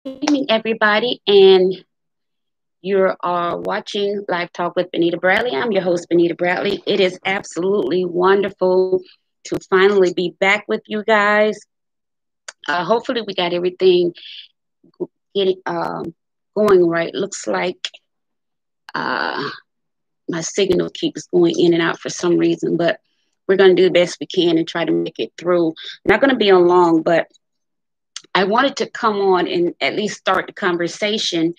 Evening, everybody, and you are watching Live Talk with Benita Bradley. I'm your host, Benita Bradley. It is absolutely wonderful to finally be back with you guys. Hopefully, we got everything getting going right. Looks like uh, my signal keeps going in and out for some reason, but we're going to do the best we can and try to make it through. Not going to be on long, but I wanted to come on and at least start the conversation.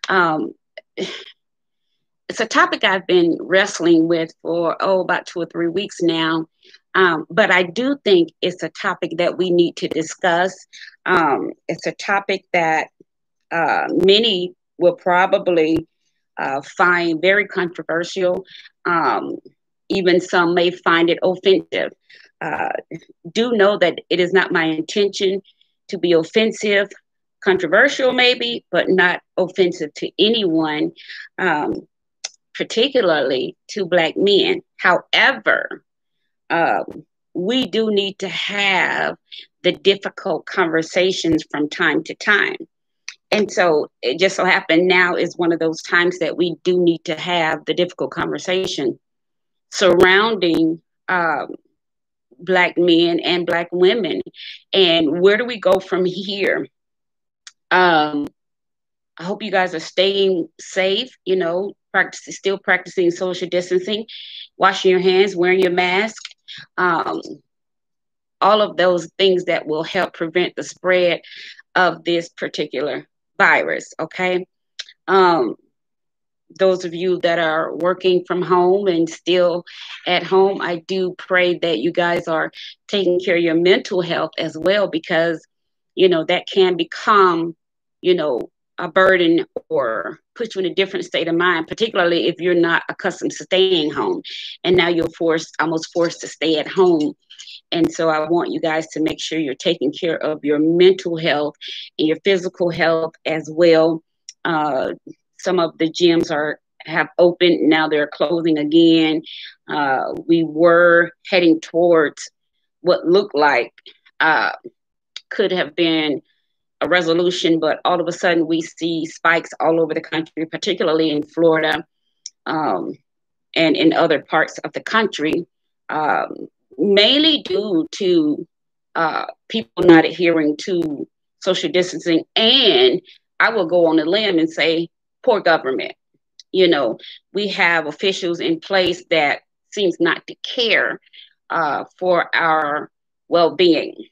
Um, it's a topic I've been wrestling with for about 2 or 3 weeks now. But I do think it's a topic that we need to discuss. It's a topic that many will probably find very controversial. Um, Even some may find it offensive. Uh, do know that it is not my intention to be offensive, controversial maybe, but not offensive to anyone. Um, Particularly to Black men. However, we do need to have the difficult conversations from time to time. And so it just so happened now is one of those times that we do need to have the difficult conversation surrounding Black men and Black women. And where do we go from here? Um, I hope you guys are staying safe, still practicing social distancing, washing your hands, wearing your mask, um, all of those things that will help prevent the spread of this particular virus. Okay. Um, those of you that are working from home and still at home, I do pray that you guys are taking care of your mental health as well, because, that can become, you know, a burden or put you in a different state of mind, particularly if you're not accustomed to staying home. And now you're almost forced to stay at home. And so I want you guys to make sure you're taking care of your mental health and your physical health as well. Uh, some of the gyms have opened, now they're closing again. We were heading towards what looked like uh, could have been a resolution, but all of a sudden we see spikes all over the country, particularly in Florida, um, and in other parts of the country, um, mainly due to people not adhering to social distancing. And I will go on a limb and say, poor government. We have officials in place that seems not to care for our well-being.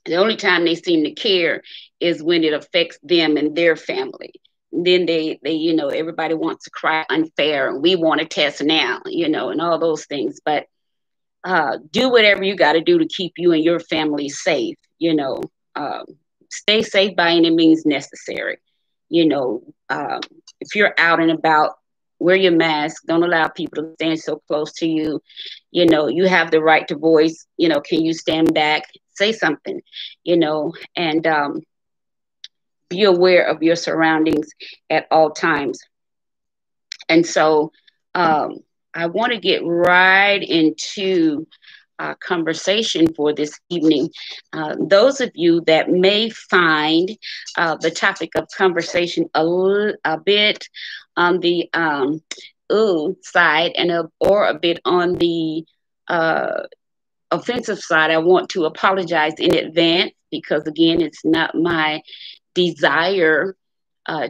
The only time they seem to care is when it affects them and their family. Then everybody wants to cry unfair, and we want to test now, and all those things. But do whatever you got to do to keep you and your family safe. Um, Stay safe by any means necessary. You know, um, if you're out and about, wear your mask. Don't allow people to stand so close to you. You have the right to voice. Can you stand back, say something, and be aware of your surroundings at all times. And so I want to get right into conversation for this evening. Those of you that may find the topic of conversation a bit on the ooh side or a bit on the uh, offensive side, I want to apologize in advance, because again, it's not my desire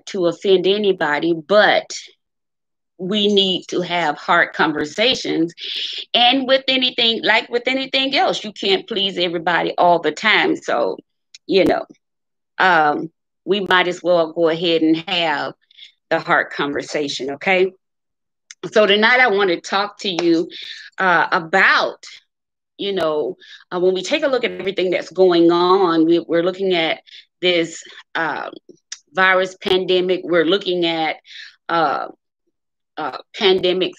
to offend anybody, but we need to have hard conversations. And with anything, like with anything else, you can't please everybody all the time. So, you know, um, we might as well go ahead and have the hard conversation. Okay. So tonight I want to talk to you about, when we take a look at everything that's going on, we're looking at this virus pandemic. We're looking at uh, pandemics,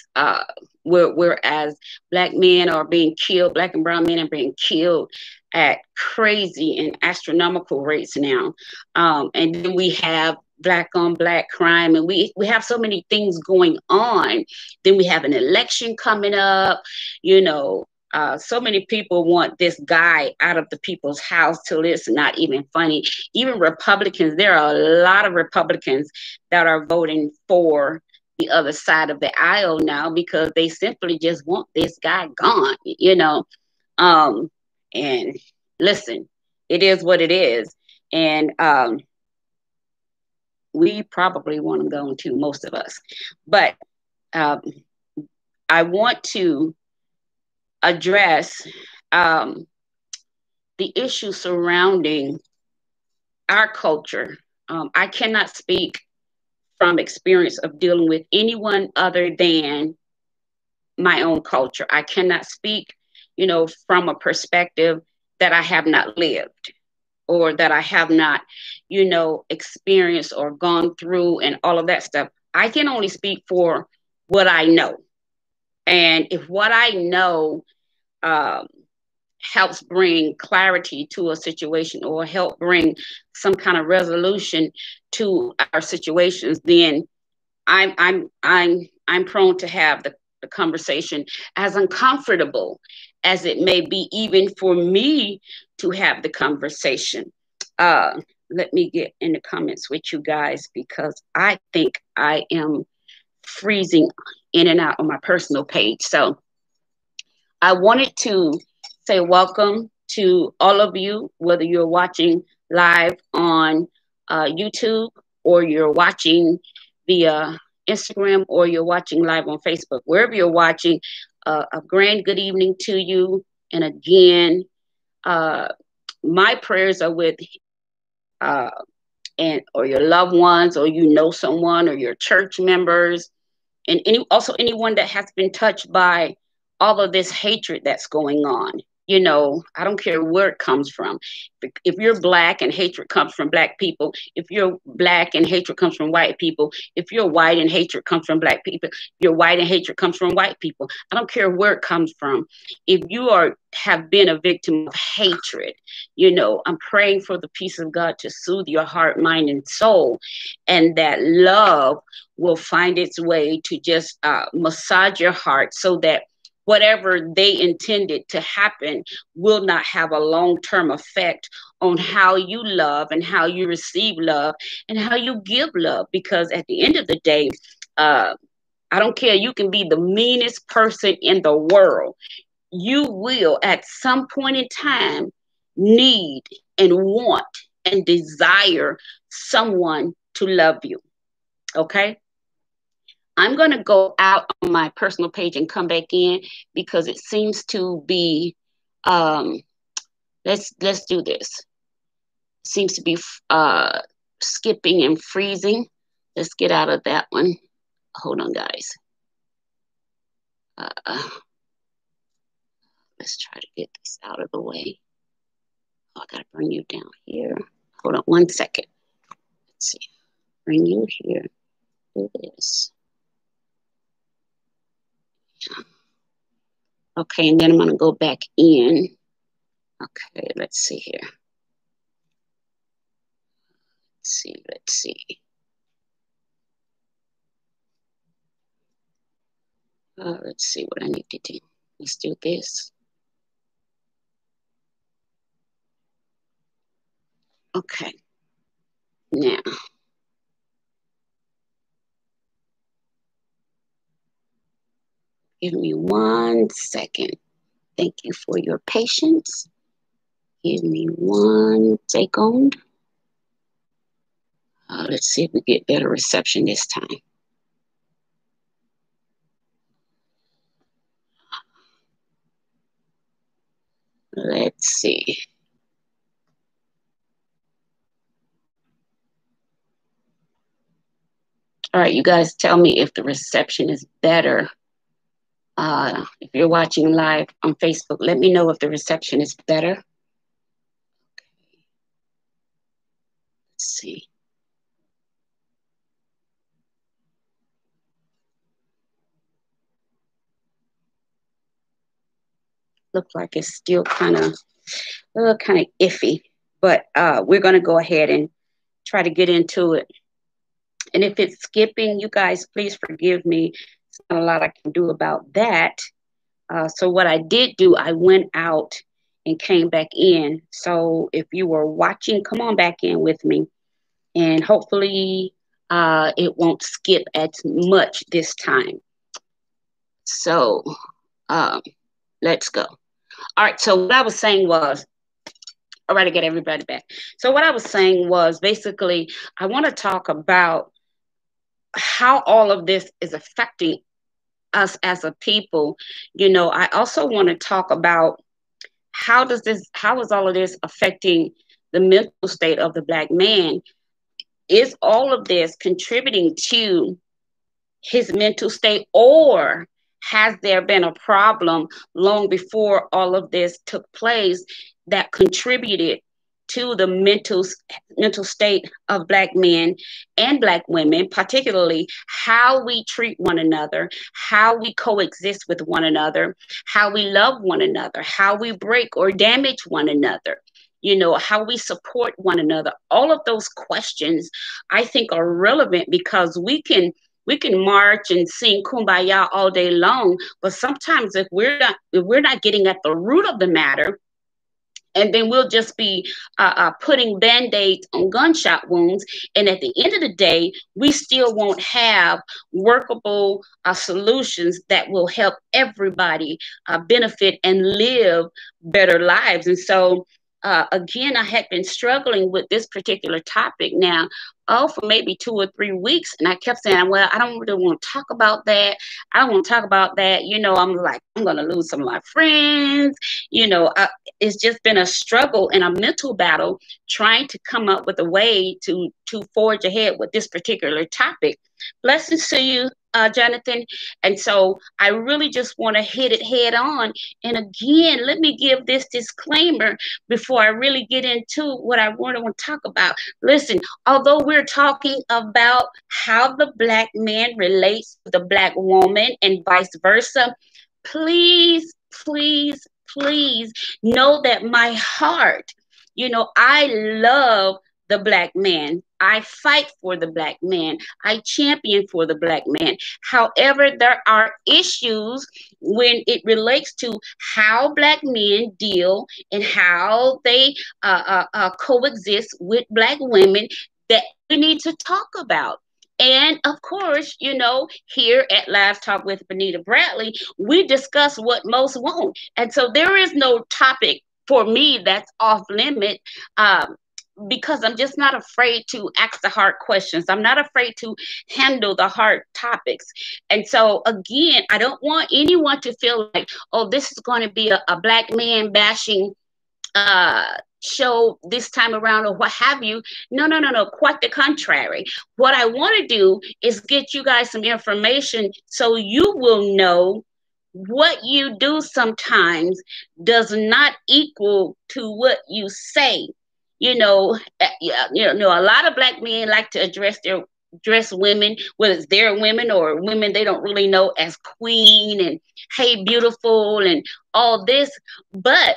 whereas Black men are being killed, Black and brown men are being killed at crazy and astronomical rates now. And then we have Black on Black crime, and we have so many things going on. Then we have an election coming up, you know. So many people want this guy out of the people's house till it's not even funny. Even Republicans, there are a lot of Republicans that are voting for the other side of the aisle now because they simply just want this guy gone, you know. And listen, it is what it is. And we probably want him gone too, most of us. But um, I want to address the issue surrounding our culture. I cannot speak from experience of dealing with anyone other than my own culture. I cannot speak, from a perspective that I have not lived or that I have not, experienced or gone through and all of that stuff. I can only speak for what I know. And if what I know um, helps bring clarity to a situation or help bring some kind of resolution to our situations, then I'm prone to have the conversation, as uncomfortable as it may be, even for me to have the conversation. Let me get in the comments with you guys because I think I am freezing in and out on my personal page. So I wanted to say welcome to all of you, whether you're watching live on YouTube or you're watching via Instagram or you're watching live on Facebook. Wherever you're watching, a grand good evening to you. And again, my prayers are with uh, or your loved ones, or someone, or your church members, and also anyone that has been touched by all of this hatred that's going on. I don't care where it comes from. If you're black and hatred comes from black people, if you're black and hatred comes from white people, if you're white and hatred comes from black people, you're white and hatred comes from white people. I don't care where it comes from. If you have been a victim of hatred, I'm praying for the peace of God to soothe your heart, mind, and soul, and that love will find its way to just massage your heart so that whatever they intended to happen will not have a long-term effect on how you love and how you receive love and how you give love. Because at the end of the day, I don't care. You can be the meanest person in the world. You will, at some point in time, need and want and desire someone to love you. Okay? I'm going to go out on my personal page and come back in because it seems to be, let's do this. It seems to be skipping and freezing. Let's get out of that one. Hold on, guys. Let's try to get this out of the way. Oh, I got to bring you down here. Hold on 1 second. Let's see. Bring you here. Do this. Okay, and then I'm going to go back in. Okay, let's see here. Let's see. Let's see what I need to do. Let's do this. Okay. Now. Give me 1 second. Thank you for your patience. Give me 1 second. Let's see if we get better reception this time. Let's see. All right, you guys tell me if the reception is better. If you're watching live on Facebook, let me know if the reception is better. Okay. Let's see. Looks like it's still kind of iffy, but we're going to go ahead and try to get into it. And if it's skipping, you guys, please forgive me. There's not a lot I can do about that. So what I did do, I went out and came back in. So if you were watching, come on back in with me, and hopefully it won't skip as much this time. So um, let's go. All right. So what I was saying was, all right, to get everybody back. So what I was saying was basically, I want to talk about how all of this is affecting us as a people. I also want to talk about how is all of this affecting the mental state of the Black man? Is all of this contributing to his mental state, or has there been a problem long before all of this took place that contributed to the mental state of Black men and Black women, particularly how we treat one another, how we coexist with one another, how we love one another, how we break or damage one another, how we support one another? All of those questions I think are relevant, because we can march and sing kumbaya all day long, but sometimes if we're not getting at the root of the matter, and then we'll just be putting band-aids on gunshot wounds, and at the end of the day we still won't have workable solutions that will help everybody benefit and live better lives. And so again, I had been struggling with this particular topic now, for maybe 2 or 3 weeks. And I kept saying, well, I don't really want to talk about that. I don't want to talk about that. I'm like, I'm going to lose some of my friends. It's just been a struggle and a mental battle trying to come up with a way to forge ahead with this particular topic. Blessings to you, Jonathan. And so I really just want to hit it head on. And again, let me give this disclaimer before I really get into what I want to talk about. Listen, although we're talking about how the Black man relates to the Black woman and vice versa, please, please, please know that my heart, I love the Black man. I fight for the Black man. I champion for the Black man. However, there are issues when it relates to how Black men deal and how they coexist with Black women that we need to talk about. And of course, here at Live Talk with Benita Bradley, we discuss what most won't. And so there is no topic for me that's off limit. Because I'm just not afraid to ask the hard questions. I'm not afraid to handle the hard topics. And so, again, I don't want anyone to feel like, oh, this is going to be a Black man bashing show this time around or what have you. No, no, no, no. Quite the contrary. What I want to do is get you guys some information so you will know what you do sometimes does not equal to what you say. A lot of Black men like to address women, whether it's their women or women they don't really know, as queen and hey beautiful and all this. But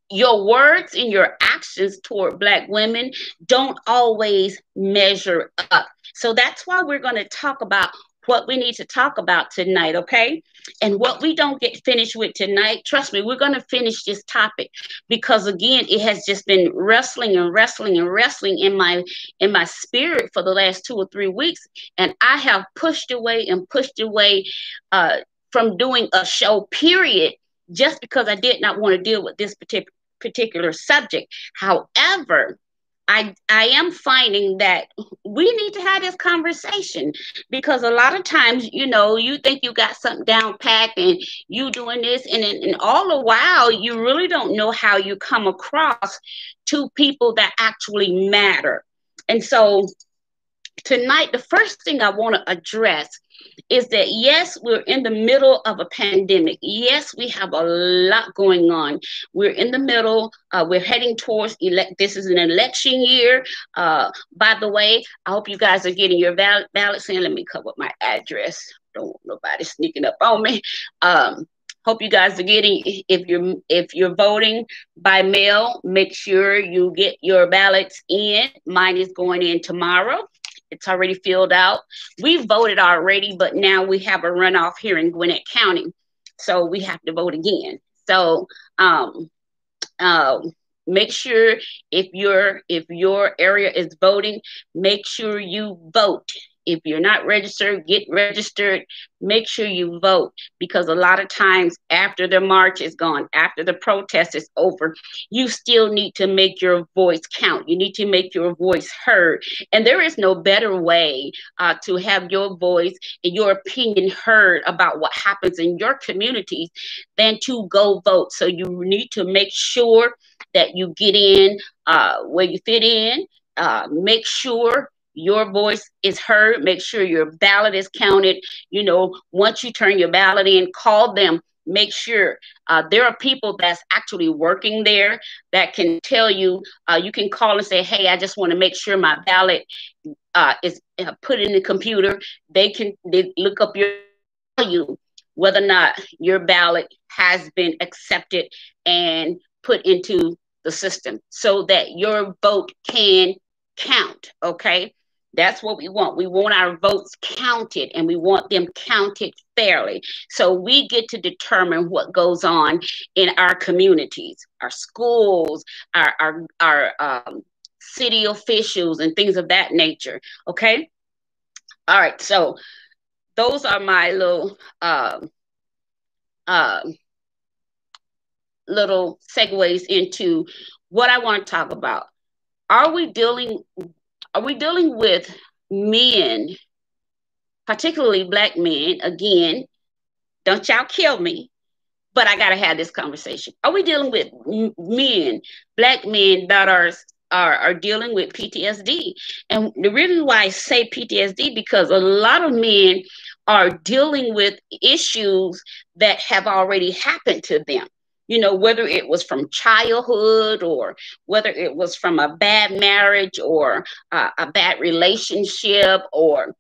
your words and your actions toward Black women don't always measure up. So that's why we're going to talk about what we need to talk about tonight, okay? And what we don't get finished with tonight, trust me, we're going to finish this topic, because again, it has just been wrestling and wrestling and wrestling in my spirit for the last 2 or 3 weeks, and I have pushed away from doing a show, period, just because I did not want to deal with this particular subject. However, I am finding that we need to have this conversation, because a lot of times, you think you got something down packed and you doing this, and all the while, you really don't know how you come across to people that actually matter. And so tonight, the first thing I want to address is that, yes, we're in the middle of a pandemic. Yes, we have a lot going on. We're in the middle. We're heading towards this is an election year. By the way, I hope you guys are getting your ballots in. Let me cover up my address. Don't want nobody sneaking up on me. Hope you guys are getting, if you're voting by mail, make sure you get your ballots in. Mine is going in tomorrow. It's already filled out. We voted already, but now we have a runoff here in Gwinnett County. So we have to vote again. So um, um, make sure if your area is voting, make sure you vote. If you're not registered, get registered. Make sure you vote, because a lot of times after the march is gone, after the protest is over, you still need to make your voice count. You need to make your voice heard. And there is no better way to have your voice and your opinion heard about what happens in your communities than to go vote. So you need to make sure that you get in where you fit in. Make sure your voice is heard. Make sure your ballot is counted. Once you turn your ballot in, call them. Make sure there are people that's actually working there that can tell you. You can call and say, "Hey, I just want to make sure my ballot is put in the computer." They look up your you whether or not your ballot has been accepted and put into the system so that your vote can count. Okay. That's what we want. We want our votes counted, and we want them counted fairly. So we get to determine what goes on in our communities, our schools, our city officials, and things of that nature. Okay. All right. So those are my uh, little segues into what I want to talk about. Are we dealing with men, particularly black men? Again, don't y'all kill me, but I gotta have this conversation. Are we dealing with men, black men that are dealing with PTSD? And the reason why I say PTSD, because a lot of men are dealing with issues that have already happened to them. Whether it was from childhood, or whether it was from a bad marriage, or a bad relationship, or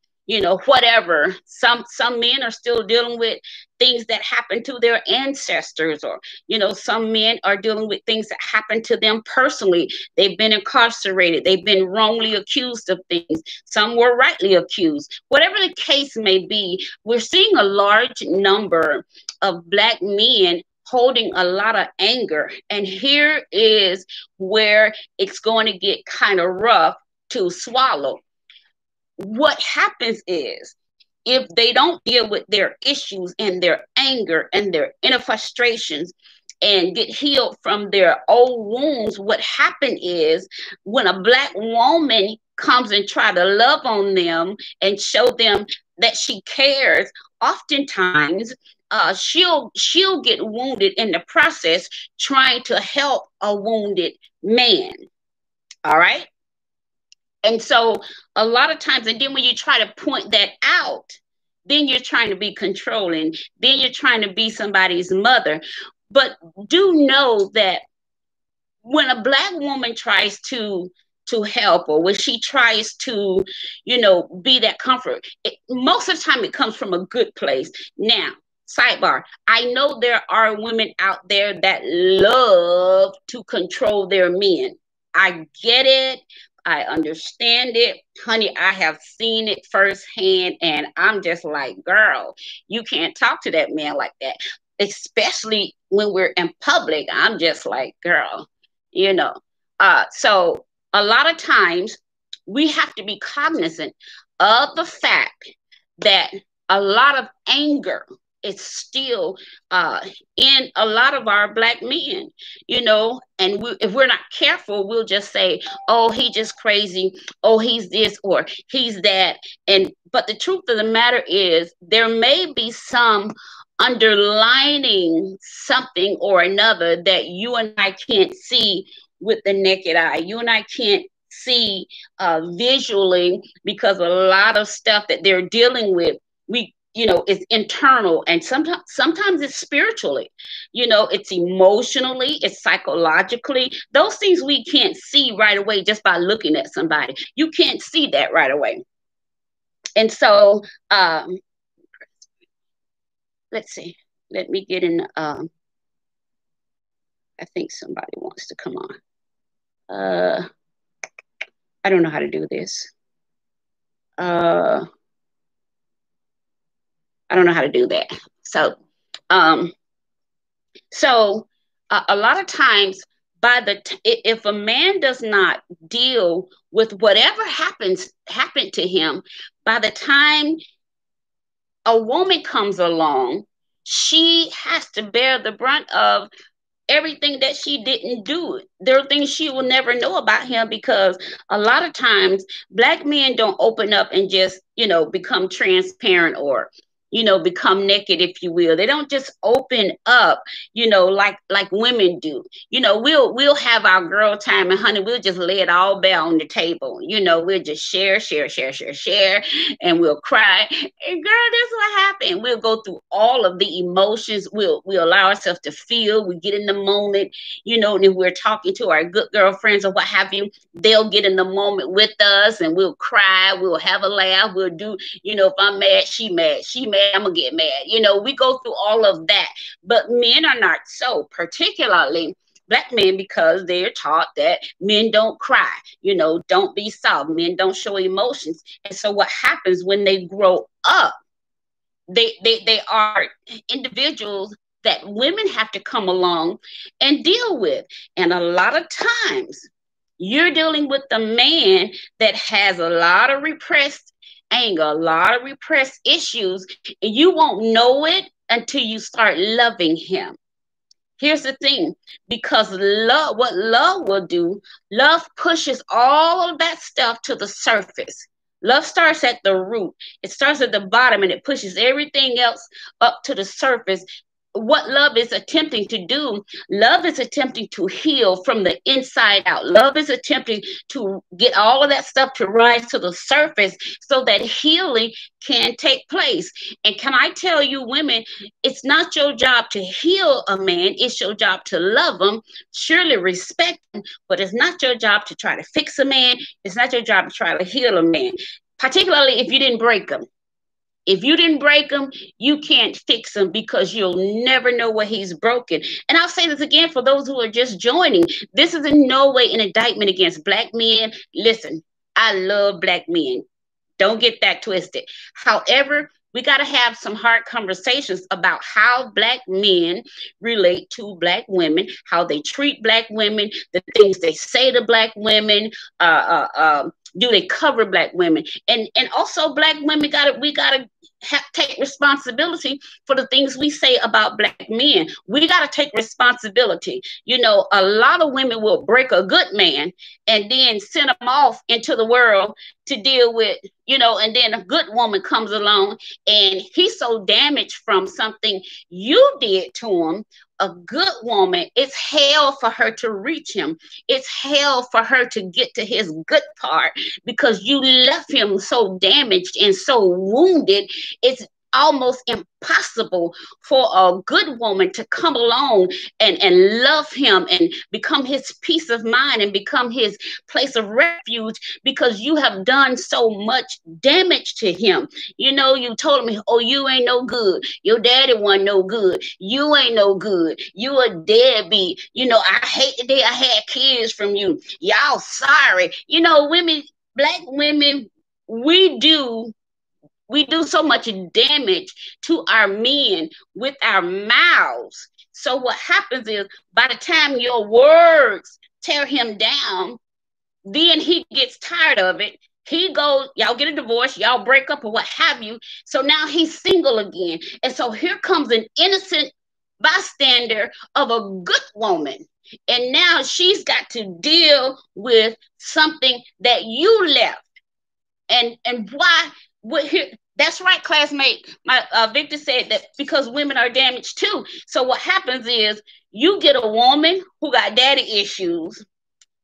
whatever. Some men are still dealing with things that happened to their ancestors, or some men are dealing with things that happened to them personally. They've been incarcerated, they've been wrongly accused of things, some were rightly accused. Whatever the case may be, we're seeing a large number of black men holding a lot of anger. And here is where it's going to get kind of rough to swallow. What happens is, if they don't deal with their issues and their anger and their inner frustrations and get healed from their old wounds, what happened is, when a black woman comes and try to love on them and show them that she cares, oftentimes she'll get wounded in the process trying to help a wounded man. All right. And so a lot of times, and then when you try to point that out, then you're trying to be controlling, then you're trying to be somebody's mother. But do know that when a black woman tries to help, or when she tries to be that comfort, most of the time it comes from a good place. Now, sidebar, I know there are women out there that love to control their men. I get it. I understand it. Honey, I have seen it firsthand, and I'm just like, girl, you can't talk to that man like that, especially when we're in public. I'm just like, girl, you know. So a lot of times we have to be cognizant of the fact that a lot of anger is still in a lot of our black men, and if we're not careful, we'll just say, oh, he just crazy, oh, he's this, or he's that. But the truth of the matter is, there may be some underlining something or another that you and I can't see with the naked eye. You and I can't see visually, because a lot of stuff that they're dealing with, it's internal, and sometimes it's spiritually, it's emotionally, it's psychologically. Those things we can't see right away just by looking at somebody. You can't see that right away. And so let's see, let me get in. I think somebody wants to come on. I don't know how to do this. I don't know how to do that. So So a lot of times, if a man does not deal with whatever happened to him, by the time a woman comes along, she has to bear the brunt of everything that she didn't do. There are things she will never know about him, because a lot of times Black men don't open up and just, become transparent, or become naked, if you will. They don't just open up, like women do. We'll have our girl time, and honey, we'll just lay it all bare on the table. We'll just share, and we'll cry. And girl, this is what happened. We'll go through all of the emotions. We'll allow ourselves to feel. We get in the moment, and if we're talking to our good girlfriends or what have you, they'll get in the moment with us, and we'll cry. We'll have a laugh. We'll do, if I'm mad, she mad. She mad, I'm gonna get mad. We go through all of that. But men are not so, particularly Black men, because they're taught that men don't cry, don't be soft, men don't show emotions. And so what happens when they grow up, they are individuals that women have to come along and deal with. And a lot of times you're dealing with a man that has a lot of repressed anger, a lot of repressed issues, and you won't know it until you start loving him. Here's the thing, because what love will do, love pushes all of that stuff to the surface. Love starts at the root. It starts at the bottom, and it pushes everything else up to the surface. What love is attempting to do, love is attempting to heal from the inside out. Love is attempting to get all of that stuff to rise to the surface so that healing can take place. And can I tell you, women, it's not your job to heal a man, it's your job to love him, surely respect him, but it's not your job to try to fix a man. It's not your job to try to heal a man, particularly if you didn't break him. If you didn't break him, you can't fix him, because you'll never know what he's broken. And I'll say this again for those who are just joining. This is in no way an indictment against Black men. Listen, I love Black men. Don't get that twisted. However, we got to have some hard conversations about how Black men relate to Black women, how they treat Black women, the things they say to Black women. Do they cover Black women? And also, Black women we gotta take responsibility for the things we say about Black men. We got to take responsibility. A lot of women will break a good man and then send him off into the world to deal with, and then a good woman comes along and he's so damaged from something you did to him. A good woman, it's hell for her to reach him. It's hell for her to get to his good part, because you left him so damaged and so wounded. It's almost impossible for a good woman to come along and love him and become his peace of mind and become his place of refuge, because you have done so much damage to him. You told him, oh, you ain't no good. Your daddy wasn't no good. You ain't no good. You a deadbeat. I hate the day I had kids from you. Y'all sorry. Women, Black women, we do so much damage to our men with our mouths. So what happens is, by the time your words tear him down, then he gets tired of it. He goes, y'all get a divorce, y'all break up or what have you. So now he's single again. And so here comes an innocent bystander of a good woman. And now she's got to deal with something that you left. And why? Here, that's right, classmate. My Victor said that because women are damaged too. So what happens is, you get a woman who got daddy issues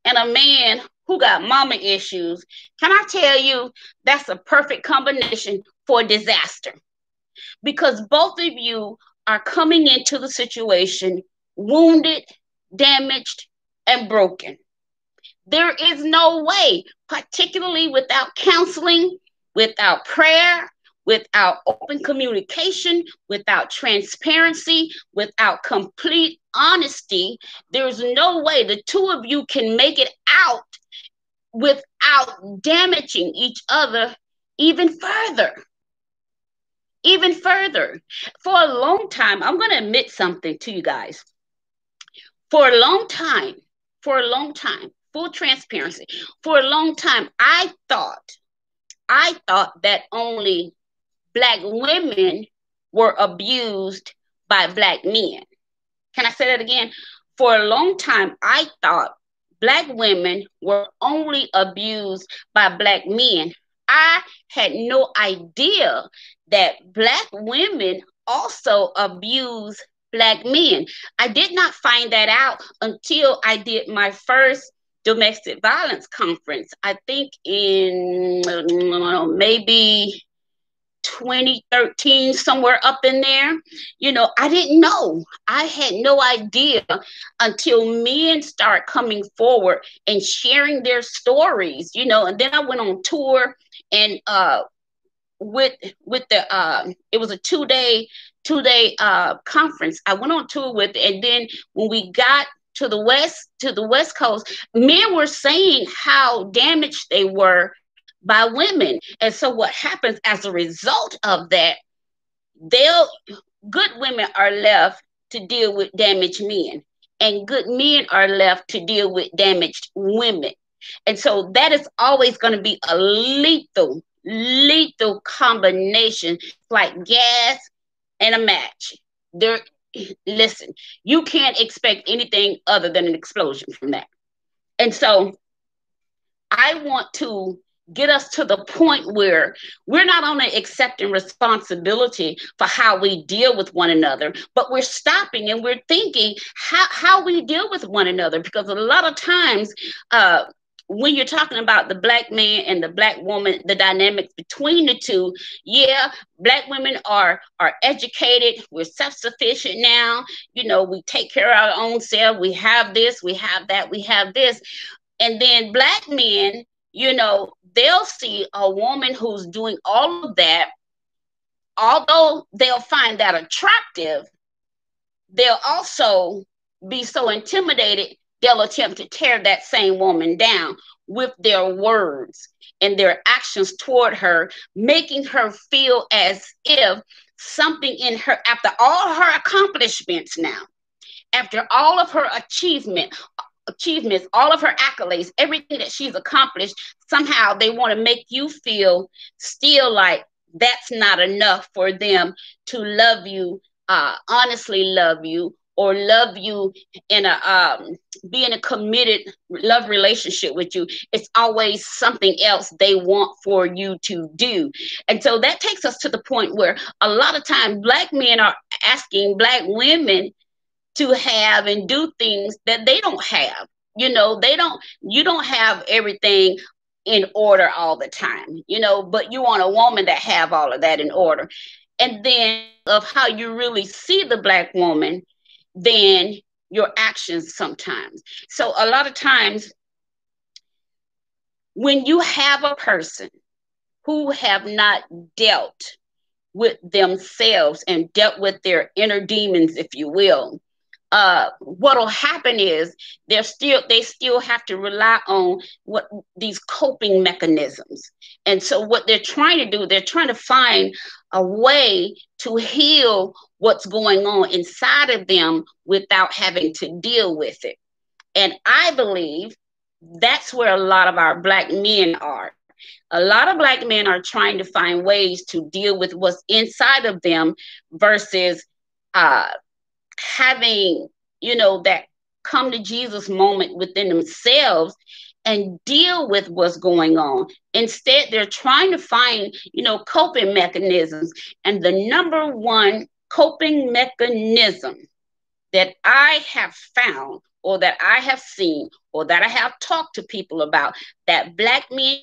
and a man who got mama issues. Can I tell you, that's a perfect combination for disaster, because both of you are coming into the situation wounded, damaged, and broken. There is no way, particularly without counseling, without prayer, without open communication, without transparency, without complete honesty, there's no way the two of you can make it out without damaging each other even further. Even further. For a long time, I'm going to admit something to you guys. For a long time, full transparency, for a long time, I thought that only black women were abused by black men. Can I say that again? For a long time, I thought black women were only abused by black men. I had no idea that black women also abuse black men. I did not find that out until I did my first domestic violence conference. I think in maybe 2013, somewhere up in there. I didn't know. I had no idea until men start coming forward and sharing their stories, and then I went on tour and with the it was a two day conference. I went on tour with, and then when we got to the west coast, men were saying how damaged they were by women. And so what happens as a result of that, they'll good women are left to deal with damaged men, and good men are left to deal with damaged women. And so that is always going to be a lethal combination, like gas and a match. There, listen, you can't expect anything other than an explosion from that. And so I want to get us to the point where we're not only accepting responsibility for how we deal with one another, but we're stopping and we're thinking how we deal with one another. Because a lot of times, when you're talking about the black man and the black woman, the dynamics between the two, yeah, black women are educated. We're self-sufficient now. We take care of our own self. We have this, we have that, we have this. And then black men, they'll see a woman who's doing all of that. Although they'll find that attractive, they'll also be so intimidated, they'll attempt to tear that same woman down with their words and their actions toward her, making her feel as if something in her, after all her accomplishments now, after all of her achievements, all of her accolades, everything that she's accomplished, somehow they want to make you feel still like that's not enough for them to love you, honestly love you, or love you in be in a committed love relationship with you. It's always something else they want for you to do. And so that takes us to the point where a lot of times black men are asking black women to have and do things that they don't have. You don't have everything in order all the time, but you want a woman that have all of that in order. And then of how you really see the black woman, then your actions sometimes. So a lot of times when you have a person who have not dealt with themselves and dealt with their inner demons, if you will, what'll happen is they still have to rely on these coping mechanisms. And so what they're trying to do, they're trying to find a way to heal what's going on inside of them without having to deal with it. And I believe that's where a lot of our black men are. A lot of black men are trying to find ways to deal with what's inside of them versus having, that come to Jesus moment within themselves and deal with what's going on. Instead, they're trying to find, coping mechanisms. And the number one coping mechanism that I have found, or that I have seen, or that I have talked to people about, that black men,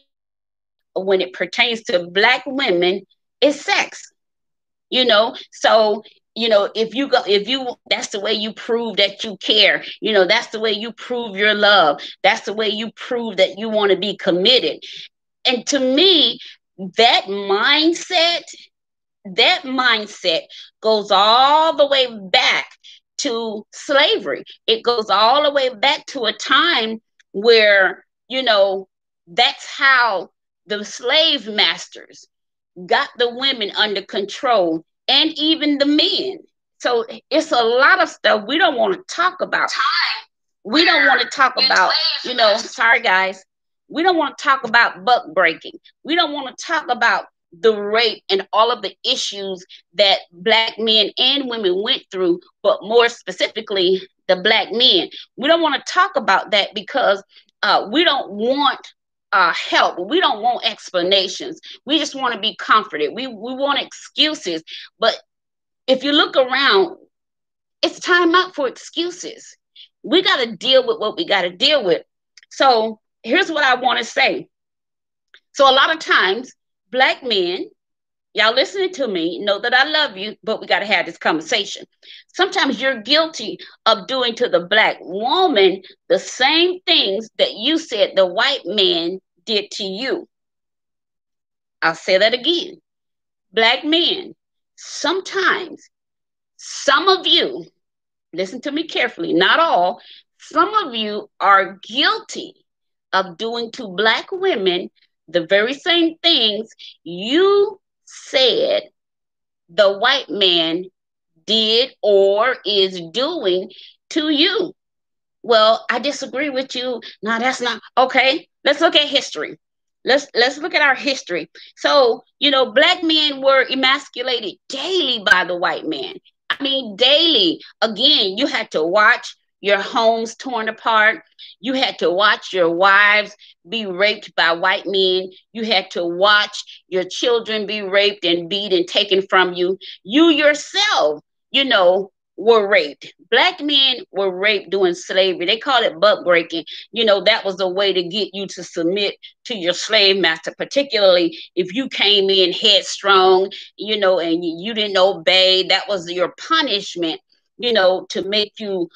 when it pertains to black women, is sex. So that's the way you prove that you care. That's the way you prove your love. That's the way you prove that you want to be committed. And to me, that mindset goes all the way back to slavery. It goes all the way back to a time where, that's how the slave masters got the women under control, and even the men. So it's a lot of stuff we don't want to talk about. We don't want to talk about, sorry guys, we don't want to talk about buck breaking. We don't want to talk about the rape and all of the issues that black men and women went through, but more specifically, the black men. We don't want to talk about that because we don't want help. We don't want explanations. We just want to be comforted. We want excuses. But if you look around, it's time out for excuses. We got to deal with what we got to deal with. So here's what I want to say. So a lot of times, black men, y'all listening to me, know that I love you, but we got to have this conversation. Sometimes you're guilty of doing to the black woman the same things that you said the white man did to you. I'll say that again. Black men, sometimes some of you, listen to me carefully, not all, some of you are guilty of doing to black women the very same things you said the white man did or is doing to you. Well, I disagree with you. No, that's not okay. Let's look at history. Let's look at our history. So, black men were emasculated daily by the white man. I mean, daily. Again, you had to watch your homes torn apart. You had to watch your wives be raped by white men. You had to watch your children be raped and beat and taken from you. You yourself, were raped. Black men were raped during slavery. They call it buck breaking. That was a way to get you to submit to your slave master, particularly if you came in headstrong, and you didn't obey. That was your punishment, to make you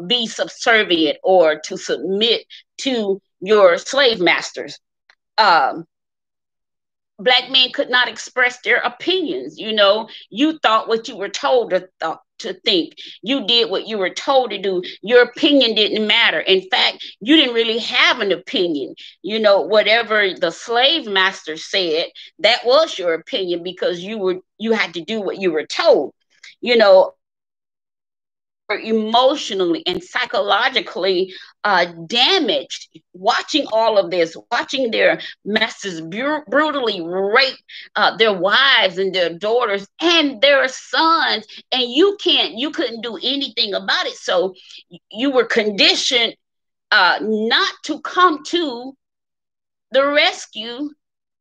be subservient or to submit to your slave masters. Black men could not express their opinions. You thought what you were told to think. You did what you were told to do. Your opinion didn't matter. In fact, you didn't really have an opinion. Whatever the slave master said, that was your opinion because you had to do what you were told. Emotionally and psychologically damaged watching all of this, watching their masters brutally rape their wives and their daughters and their sons, and you couldn't do anything about it. So you were conditioned not to come to the rescue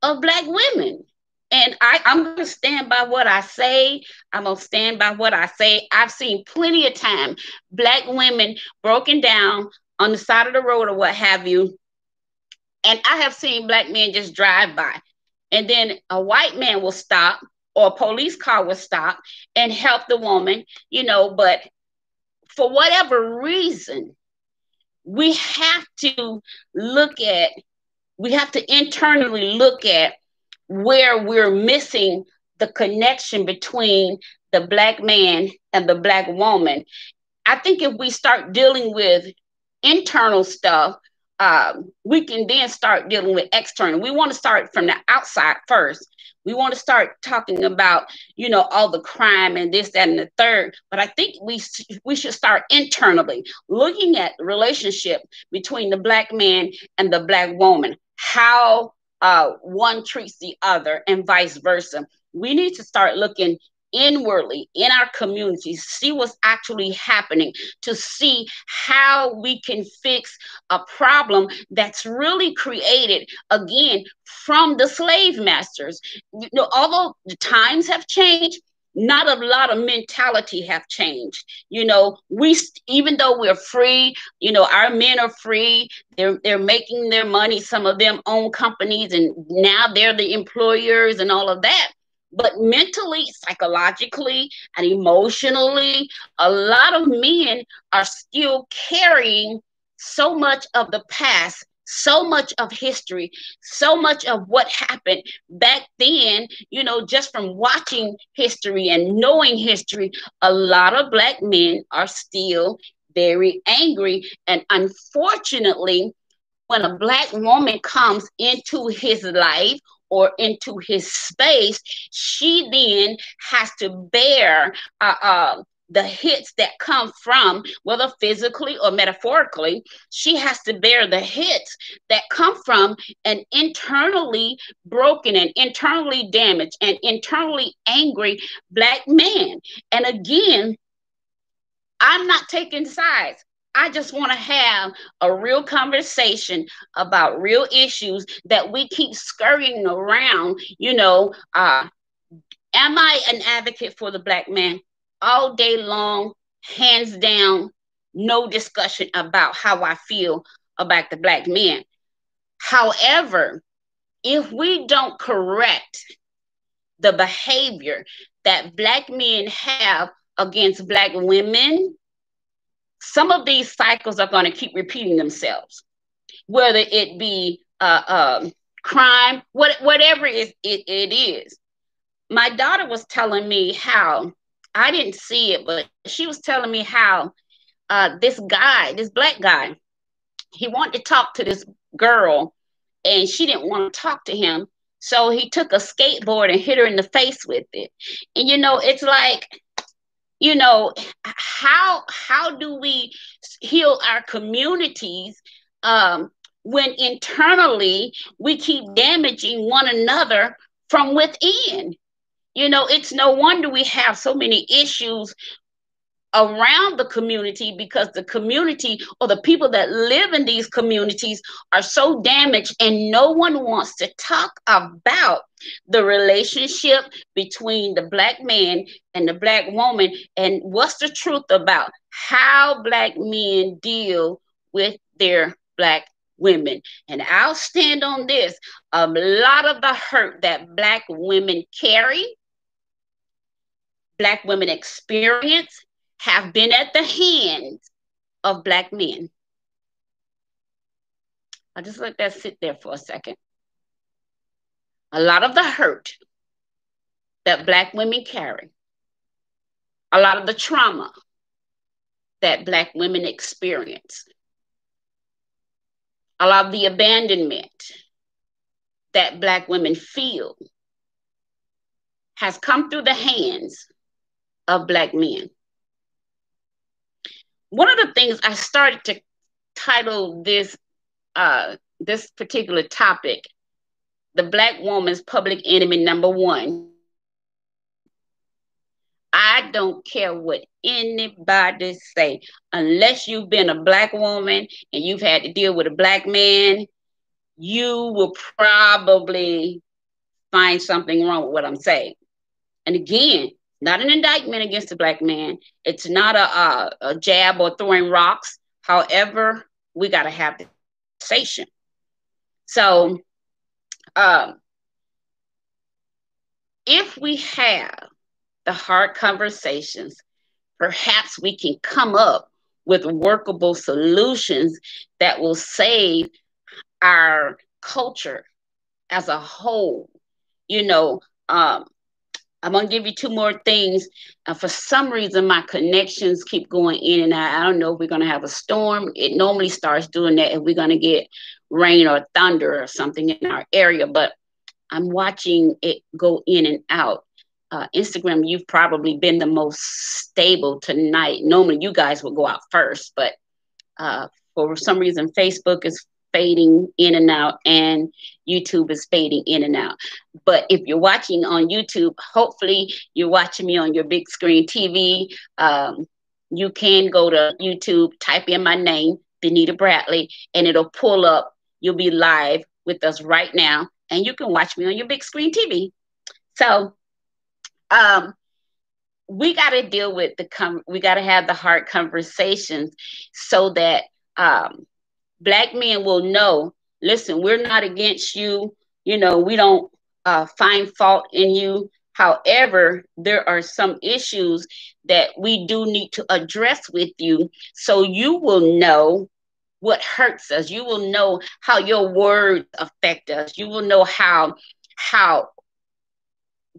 of black women. And I'm going to stand by what I say. I'm going to stand by what I say. I've seen plenty of time black women broken down on the side of the road or what have you. And I have seen black men just drive by. And then a white man will stop or a police car will stop and help the woman, but for whatever reason, we have to internally look at where we're missing the connection between the black man and the black woman. I think if we start dealing with internal stuff, we can then start dealing with external. We want to start from the outside first. We want to start talking about, all the crime and this, that, and the third. But I think we should start internally looking at the relationship between the black man and the black woman, how one treats the other and vice versa. We need to start looking inwardly in our communities, see what's actually happening, to see how we can fix a problem that's really created, again, from the slave masters. Although the times have changed, not a lot of mentality have changed. We, even though we're free, our men are free. They're making their money. Some of them own companies, and now they're the employers and all of that. But mentally, psychologically, and emotionally, a lot of men are still carrying so much of the past, so much of history, so much of what happened back then, just from watching history and knowing history. A lot of black men are still very angry. And unfortunately, when a black woman comes into his life or into his space, she then has to bear the hits that come from, whether physically or metaphorically, she has to bear the hits that come from an internally broken and internally damaged and internally angry Black man. And again, I'm not taking sides. I just want to have a real conversation about real issues that we keep scurrying around. Am I an advocate for the Black man? All day long, hands down, no discussion about how I feel about the Black man. However, if we don't correct the behavior that Black men have against Black women, some of these cycles are going to keep repeating themselves, whether it be crime, whatever it is. My daughter was telling me how, I didn't see it, but she was telling me how this Black guy, he wanted to talk to this girl and she didn't want to talk to him. So he took a skateboard and hit her in the face with it. And, it's like, how do we heal our communities when internally we keep damaging one another from within? It's no wonder we have so many issues around the community, because the community or the people that live in these communities are so damaged, and no one wants to talk about the relationship between the Black man and the Black woman, and what's the truth about how Black men deal with their Black women. And I'll stand on this: a lot of the hurt that Black women carry, Black women experience, have been at the hands of Black men. I'll just let that sit there for a second. A lot of the hurt that Black women carry, a lot of the trauma that Black women experience, a lot of the abandonment that Black women feel has come through the hands of Black men. One of the things I started to title this particular topic, the Black woman's public enemy number one. I don't care what anybody say, unless you've been a Black woman and you've had to deal with a Black man, you will probably find something wrong with what I'm saying. And again, not an indictment against the Black man. It's not a jab or throwing rocks. However, we got to have the conversation. So if we have the hard conversations, perhaps we can come up with workable solutions that will save our culture as a whole. I'm going to give you two more things. For some reason, my connections keep going in and out. I don't know if we're going to have a storm. It normally starts doing that if we're going to get rain or thunder or something in our area, but I'm watching it go in and out. Instagram, you've probably been the most stable tonight. Normally, you guys will go out first, but for some reason, Facebook is fading in and out, and YouTube is fading in and out. But if you're watching on YouTube, hopefully you're watching me on your big screen TV. You can go to YouTube, type in my name, Benita Bradley, and it'll pull up. You'll be live with us right now, and you can watch me on your big screen TV. So we got to deal with we got to have the hard conversations so that Black men will know, listen, we're not against you. We don't find fault in you. However, there are some issues that we do need to address with you, so you will know what hurts us. You will know how your words affect us. You will know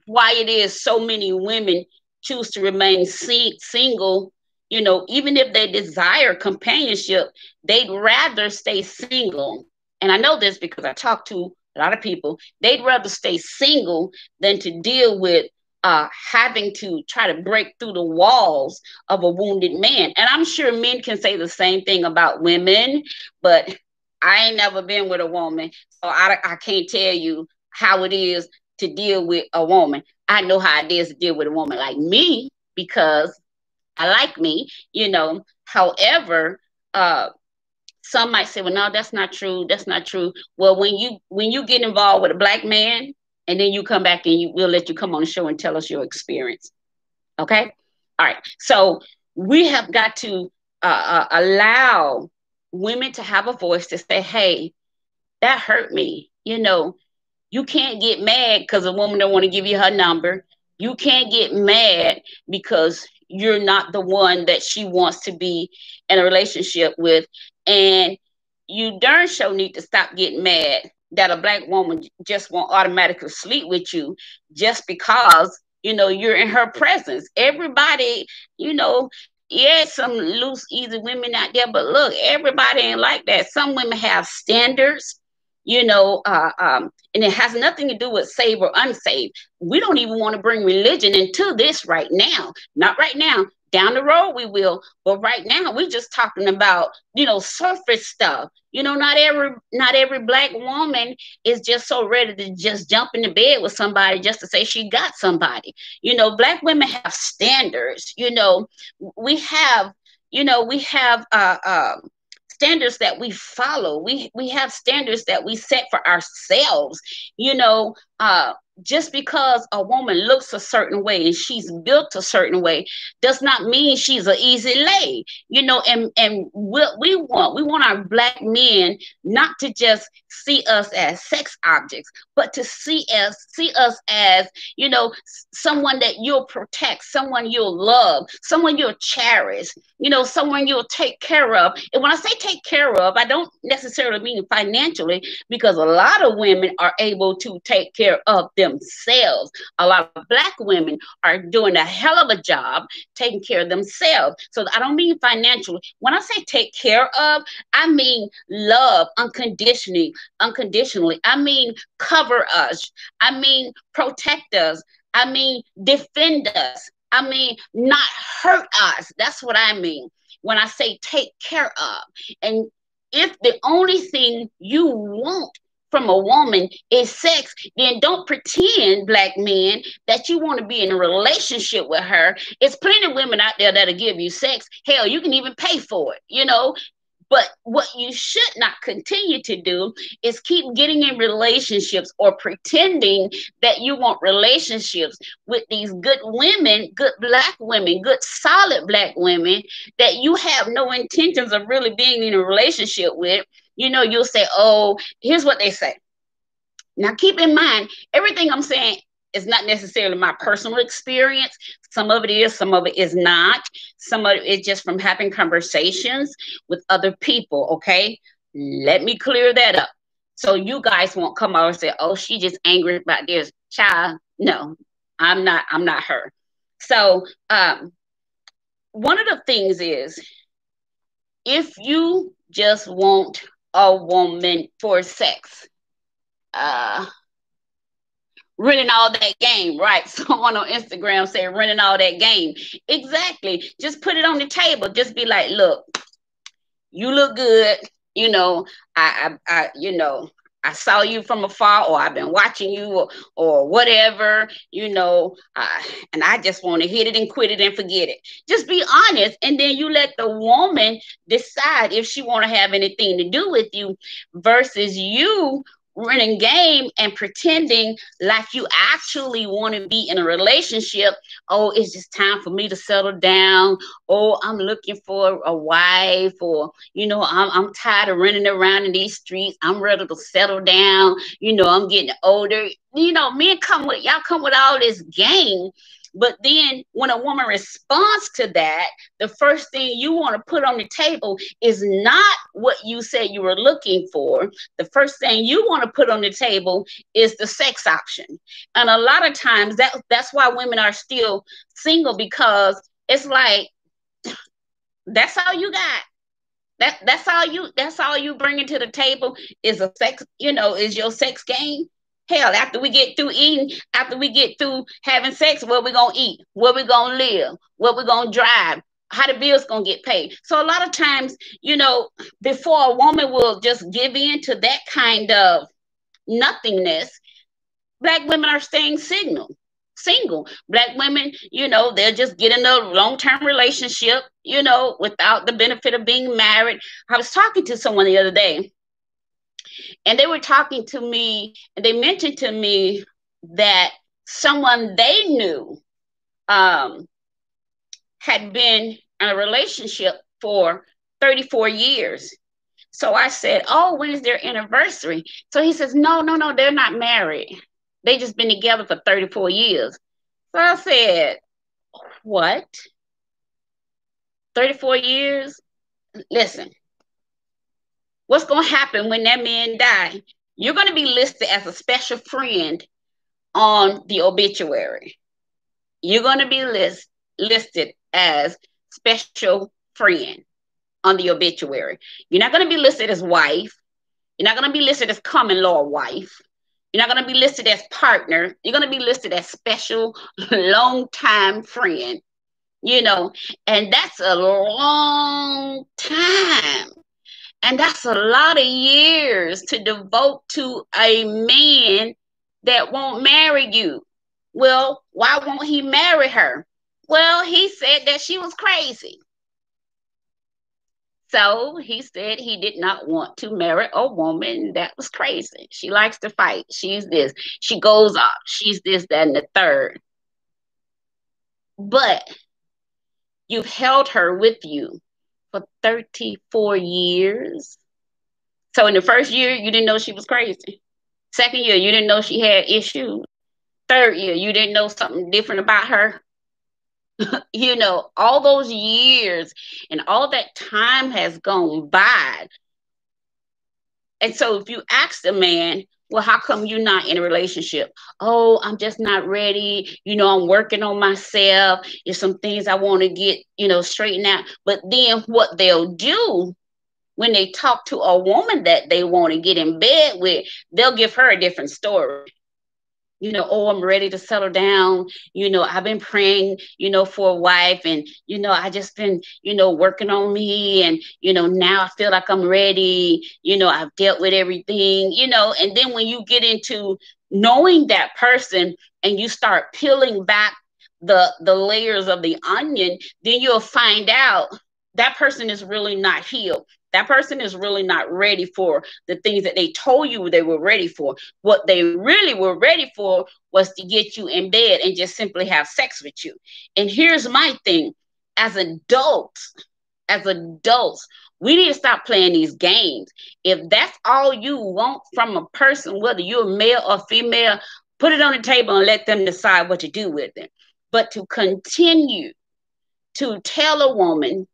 why it is so many women choose to remain single. Even if they desire companionship, they'd rather stay single. And I know this because I talk to a lot of people, they'd rather stay single than to deal with having to try to break through the walls of a wounded man. And I'm sure men can say the same thing about women, but I ain't never been with a woman, so I can't tell you how it is to deal with a woman. I know how it is to deal with a woman like me because I like me, you know. However, some might say, well, no, that's not true. That's not true. Well, when you get involved with a black man and then you come back and we'll let you come on the show and tell us your experience. Okay. All right. So we have got to allow women to have a voice to say, hey, that hurt me. You know, you can't get mad because a woman don't want to give you her number. You can't get mad because you're not the one that she wants to be in a relationship with. And you darn sure need to stop getting mad that a black woman just won't automatically sleep with you just because, you know, you're in her presence. Everybody, you know, yeah, some loose, easy women out there, but look, everybody ain't like that. Some women have standards, you know, and it has nothing to do with saved or unsaved. We don't even want to bring religion into this right now. Not right now. Down the road we will, but right now we're just talking about, you know, surface stuff. You know, not every black woman is just so ready to just jump into bed with somebody just to say she got somebody. You know, black women have standards. You know, we have, standards that we follow. We have standards that we set for ourselves. You know, just because a woman looks a certain way and she's built a certain way does not mean she's an easy lay. You know, and what we want our black men not to just see us as sex objects, but to see us as, you know, someone that you'll protect, someone you'll love, someone you'll cherish, you know, someone you'll take care of. And when I say take care of, I don't necessarily mean financially, because a lot of women are able to take care of themselves. A lot of black women are doing a hell of a job taking care of themselves. So I don't mean financially. When I say take care of, I mean love unconditionally. I mean cover us. I mean protect us. I mean defend us. I mean not hurt us. That's what I mean when I say take care of. And if the only thing you want from a woman is sex, then don't pretend, black men, that you want to be in a relationship with her. It's plenty of women out there that'll give you sex. Hell, you can even pay for it, you know. But what you should not continue to do is keep getting in relationships or pretending that you want relationships with these good women, good black women, good solid black women that you have no intentions of really being in a relationship with. You know, you'll say, oh, here's what they say. Now, keep in mind, everything I'm saying is not necessarily my personal experience. Some of it is, some of it is not. Some of it is just from having conversations with other people, okay? Let me clear that up. So you guys won't come out and say, oh, she just angry about this. Child, no, I'm not her. So one of the things is, if you just want a woman for sex, running all that game, right? Someone on Instagram said running all that game. Exactly. Just put it on the table. Just be like, look, you look good. You know, I saw you from afar, or I've been watching you, or whatever, you know, and I just want to hit it and quit it and forget it. Just be honest, and then you let the woman decide if she want to have anything to do with you, versus you running game and pretending like you actually want to be in a relationship. Oh, it's just time for me to settle down. Oh, I'm looking for a wife, or, you know, I'm tired of running around in these streets. I'm ready to settle down. You know, I'm getting older. You know, men y'all come with all this game. But then when a woman responds to that, the first thing you want to put on the table is not what you said you were looking for. The first thing you want to put on the table is the sex option. And a lot of times that's why women are still single, because it's like, that's all you got. That's all you bringing to the table is a sex, is your sex game. Hell, after we get through eating, after we get through having sex, where we gonna eat, where we gonna live, where we gonna drive, how the bills gonna get paid. So a lot of times, before a woman will just give in to that kind of nothingness, black women are staying single. Black women, they'll just get in a long-term relationship, without the benefit of being married. I was talking to someone the other day, and they were talking to me, and they mentioned to me that someone they knew um, had been in a relationship for 34 years. So I said, "Oh, when is their anniversary?" So he says, "No, no, no, they're not married. They just been together for 34 years." So I said, "What? 34 years?" Listen, what's going to happen when that man die? You're going to be listed as a special friend on the obituary. You're going to be listed as special friend on the obituary. You're not going to be listed as wife. You're not going to be listed as common law wife. You're not going to be listed as partner. You're going to be listed as special long time friend, and that's a long time. And that's a lot of years to devote to a man that won't marry you. Well, why won't he marry her? Well, he said that she was crazy. So he said he did not want to marry a woman that was crazy. She likes to fight. She's this. She goes off. She's this, that, and the third. But you've held her with you for 34 years. So in the first year, you didn't know she was crazy. Second year, you didn't know she had issues. Third year, you didn't know something different about her. All those years and all that time has gone by. And so if you ask the man, well, how come you're not in a relationship? Oh, I'm just not ready. I'm working on myself. There's some things I want to get, straightened out. But then what they'll do when they talk to a woman that they want to get in bed with, they'll give her a different story. Oh, I'm ready to settle down. I've been praying, for a wife, and, I just been, working on me, and, now I feel like I'm ready. I've dealt with everything, and then when you get into knowing that person and you start peeling back the layers of the onion, then you'll find out that person is really not healed. That person is really not ready for the things that they told you they were ready for. What they really were ready for was to get you in bed and just simply have sex with you. And here's my thing. As adults, we need to stop playing these games. If that's all you want from a person, whether you're male or female, put it on the table and let them decide what to do with it. But to continue to tell a woman,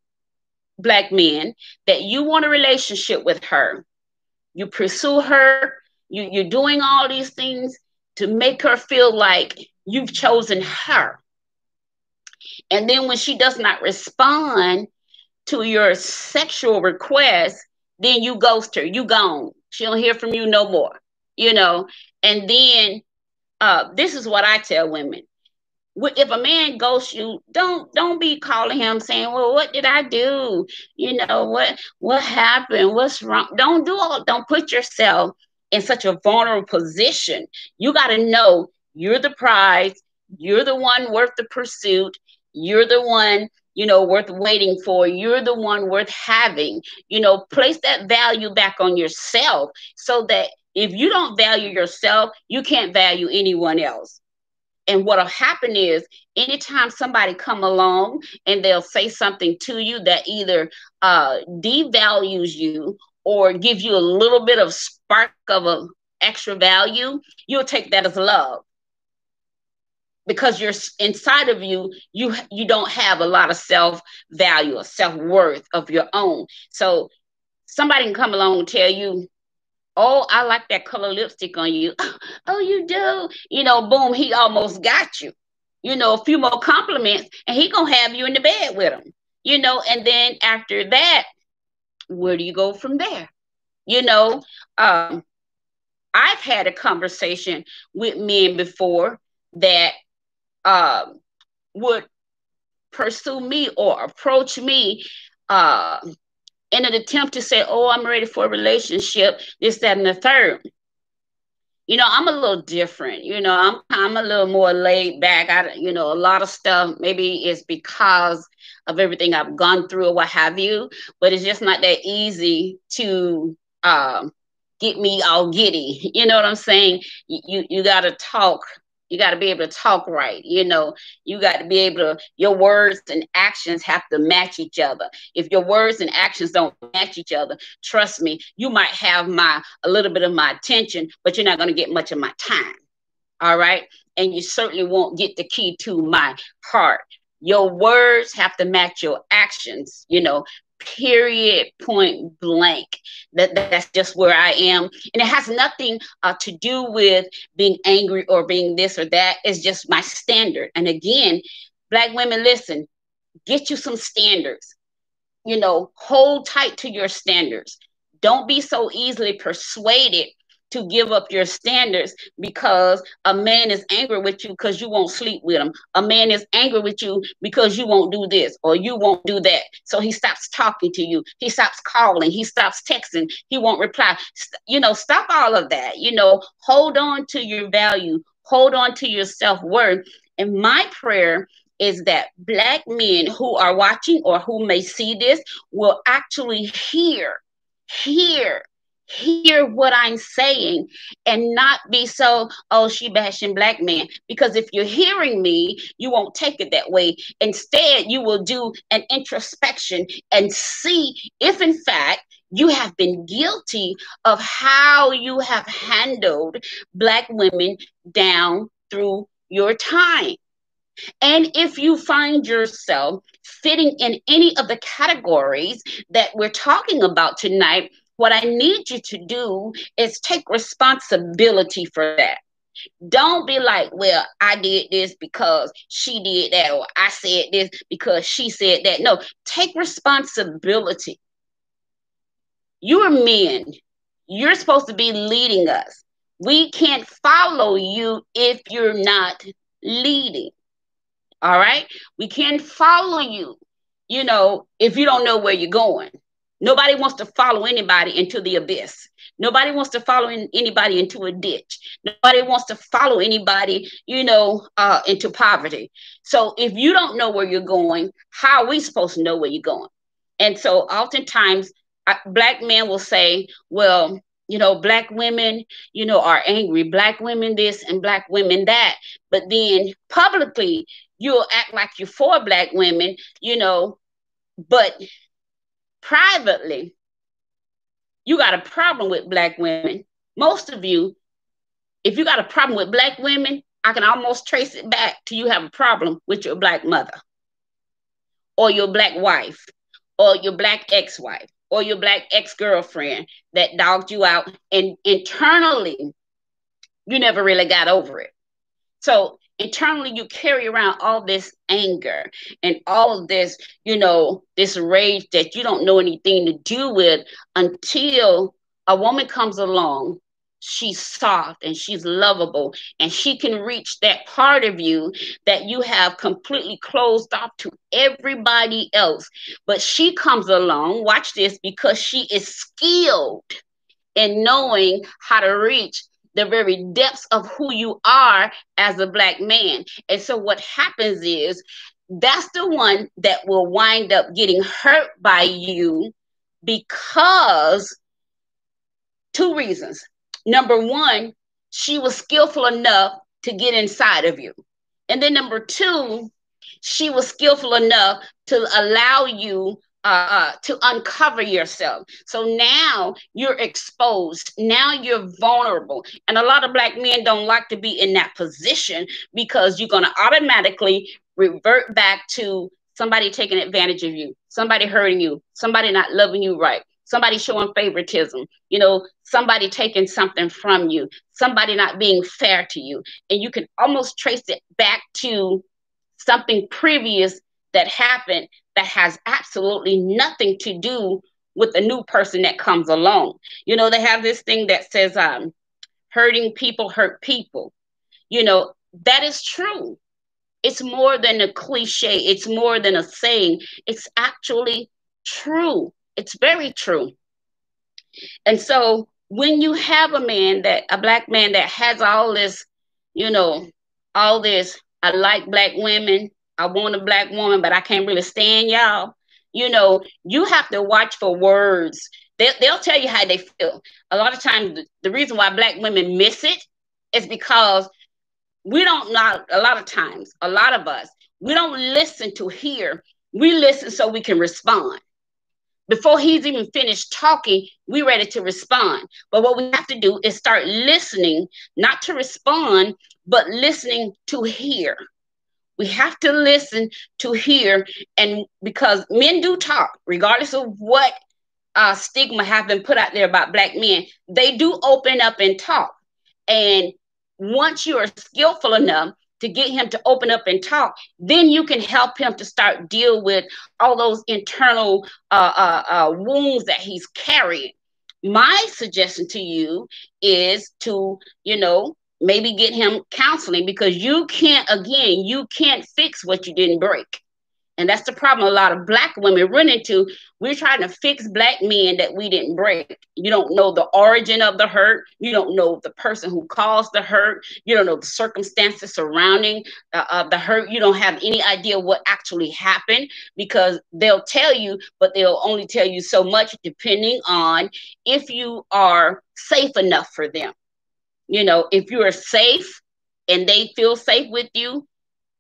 black men, that you want a relationship with her, you pursue her, you're doing all these things to make her feel like you've chosen her. And then when she does not respond to your sexual request, then you ghost her. You gone. She don't hear from you no more. And then this is what I tell women. If a man ghosts you, don't be calling him saying, "Well, what did I do? What happened? What's wrong?" Don't put yourself in such a vulnerable position. You got to know you're the prize. You're the one worth the pursuit. You're the one, worth waiting for. You're the one worth having. Place that value back on yourself, so that if you don't value yourself, you can't value anyone else. And what'll happen is, anytime somebody come along and they'll say something to you that either devalues you or gives you a little bit of spark of a extra value, you'll take that as love. Because you're inside of you don't have a lot of self-value or self-worth of your own. So somebody can come along and tell you, "Oh, I like that color lipstick on you." "Oh, you do?" Boom, he almost got you. A few more compliments, and he gonna have you in the bed with him. And then after that, Where do you go from there? You know, um, I've had a conversation with men before that um, would pursue me or approach me uh, in an attempt to say, "Oh, I'm ready for a relationship," this, that, and the third. I'm a little different. I'm a little more laid back. A lot of stuff maybe is because of everything I've gone through or what have you, but it's just not that easy to um, get me all giddy. You know what I'm saying? You got to talk. You got to be able to talk right. You got to be able to. Your words and actions have to match each other. If your words and actions don't match each other, trust me, you might have a little bit of my attention, but you're not going to get much of my time. All right. And you certainly won't get the key to my heart. Your words have to match your actions, period, point blank. That's just where I am. And it has nothing to do with being angry or being this or that. It's just my standard. And again, Black women, listen, get you some standards. Hold tight to your standards. Don't be so easily persuaded to give up your standards because a man is angry with you because you won't sleep with him. A man is angry with you because you won't do this or you won't do that. So he stops talking to you. He stops calling. He stops texting. He won't reply. Stop all of that. Hold on to your value. Hold on to your self-worth. And my prayer is that Black men who are watching or who may see this will actually hear hear what I'm saying and not be so, oh, she bashing Black men. Because if you're hearing me, you won't take it that way. Instead, you will do an introspection and see if in fact you have been guilty of how you have handled Black women down through your time. And if you find yourself fitting in any of the categories that we're talking about tonight, what I need you to do is take responsibility for that. Don't be like, well, I did this because she did that, or I said this because she said that. No, take responsibility. You are men. You're supposed to be leading us. We can't follow you if you're not leading. All right. We can't follow you, if you don't know where you're going. Nobody wants to follow anybody into the abyss. Nobody wants to follow anybody into a ditch. Nobody wants to follow anybody, into poverty. So if you don't know where you're going, how are we supposed to know where you're going? And so oftentimes Black men will say, well, Black women, are angry. Black women this and Black women that. But then publicly, you'll act like you're for Black women, but privately, you got a problem with Black women. Most of you, if you got a problem with Black women, I can almost trace it back to you have a problem with your Black mother or your Black wife or your Black ex-wife or your Black ex-girlfriend that dogged you out, and internally, you never really got over it. So internally, you carry around all this anger and all of this, this rage that you don't know anything to do with until a woman comes along. She's soft and she's lovable, and she can reach that part of you that you have completely closed off to everybody else. But she comes along, watch this, because she is skilled in knowing how to reach the very depths of who you are as a Black man. And so what happens is that's the one that will wind up getting hurt by you because two reasons. Number one, she was skillful enough to get inside of you. And then number two, she was skillful enough to allow you to uncover yourself. So now you're exposed. Now you're vulnerable. And a lot of Black men don't like to be in that position because you're going to automatically revert back to somebody taking advantage of you, somebody hurting you, somebody not loving you right, somebody showing favoritism, somebody taking something from you, somebody not being fair to you. And you can almost trace it back to something previous that happened that has absolutely nothing to do with a new person that comes along. They have this thing that says, hurting people hurt people. That is true. It's more than a cliche. It's more than a saying. It's actually true. It's very true. And so when you have a black man that has all this, you know, all this, I like black women, I want a black woman, but I can't really stand y'all. You have to watch for words. They'll tell you how they feel. A lot of times, the reason why black women miss it is because we don't know. A lot of times, a lot of us, we don't listen to hear. We listen so we can respond. Before he's even finished talking, we're ready to respond. But what we have to do is start listening, not to respond, but listening to hear. We have to listen to hear. And because men do talk, regardless of what stigma have been put out there about black men, they do open up and talk. And once you are skillful enough to get him to open up and talk, then you can help him to start deal with all those internal wounds that he's carrying. My suggestion to you is to, maybe get him counseling, because you can't fix what you didn't break. And that's the problem a lot of black women run into. We're trying to fix black men that we didn't break. You don't know the origin of the hurt. You don't know the person who caused the hurt. You don't know the circumstances surrounding the hurt. You don't have any idea what actually happened, because they'll tell you, but they'll only tell you so much depending on if you are safe enough for them. If you are safe and they feel safe with you,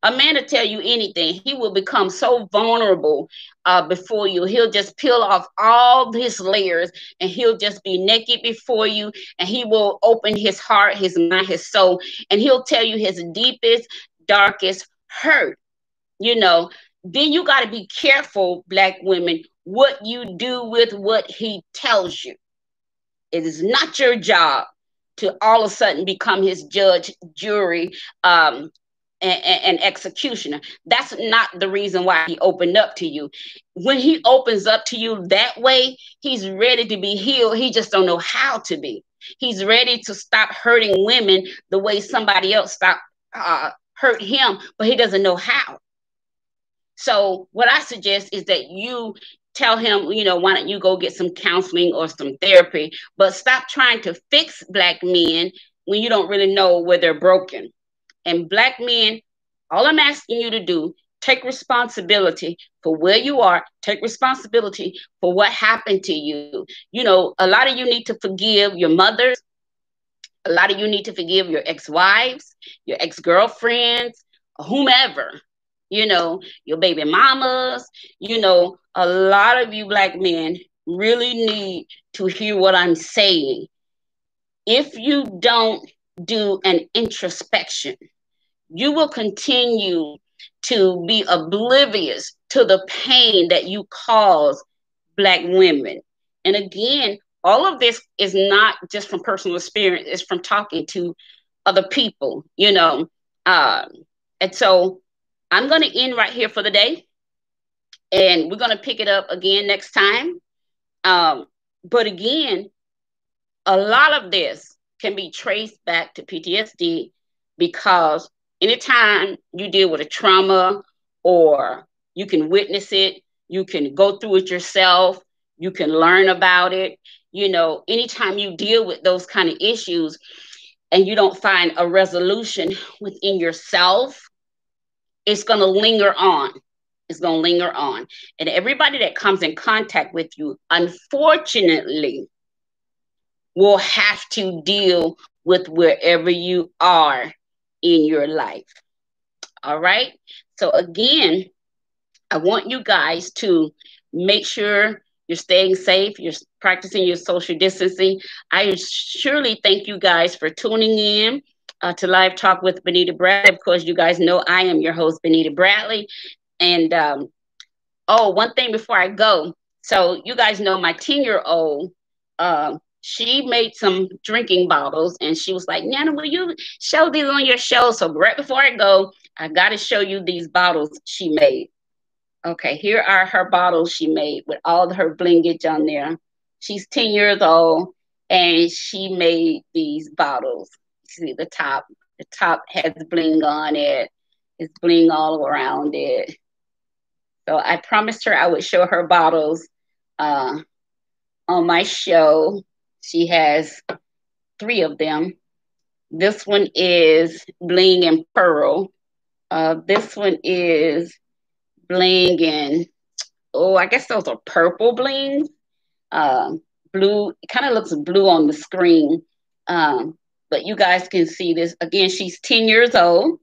a man will tell you anything. He will become so vulnerable before you. He'll just peel off all his layers, and he'll just be naked before you. And he will open his heart, his mind, his soul, and he'll tell you his deepest, darkest hurt. Then you got to be careful, black women, what you do with what he tells you. It is not your job to all of a sudden become his judge, jury, and executioner. That's not the reason why he opened up to you. When he opens up to you that way, he's ready to be healed. He just don't know how to be. He's ready to stop hurting women the way somebody else hurt him, but he doesn't know how. So what I suggest is that you tell him, why don't you go get some counseling or some therapy, but stop trying to fix black men when you don't really know where they're broken. And black men, all I'm asking you to do, take responsibility for where you are. Take responsibility for what happened to you. A lot of you need to forgive your mothers. A lot of you need to forgive your ex-wives, your ex-girlfriends, whomever. Your baby mamas. A lot of you black men really need to hear what I'm saying. If you don't do an introspection, you will continue to be oblivious to the pain that you cause black women. And again, all of this is not just from personal experience, it's from talking to other people, and so I'm going to end right here for the day, and we're going to pick it up again next time. But again, a lot of this can be traced back to PTSD, because anytime you deal with a trauma, or you can witness it, you can go through it yourself, you can learn about it. Anytime you deal with those kind of issues and you don't find a resolution within yourself, it's going to linger on. It's going to linger on. And everybody that comes in contact with you, unfortunately, will have to deal with wherever you are in your life. All right. So again, I want you guys to make sure you're staying safe, you're practicing your social distancing. I surely thank you guys for tuning in to Live Talk with Benita Bradley. Of course, you guys know I am your host, Benita Bradley. And one thing before I go. So you guys know my 10-year-old, she made some drinking bottles, and she was like, Nana, will you show these on your show? So right before I go, I got to show you these bottles she made. Okay, here are her bottles she made with all her blingage on there. She's 10 years old and she made these bottles. See the top. The top has bling on it. It's bling all around it. So I promised her I would show her bottles uh, on my show. She has 3 of them. This one is bling and pearl. This one is bling and, oh, I guess those are purple blings. Blue, it kind of looks blue on the screen. But you guys can see this. Again, she's 10 years old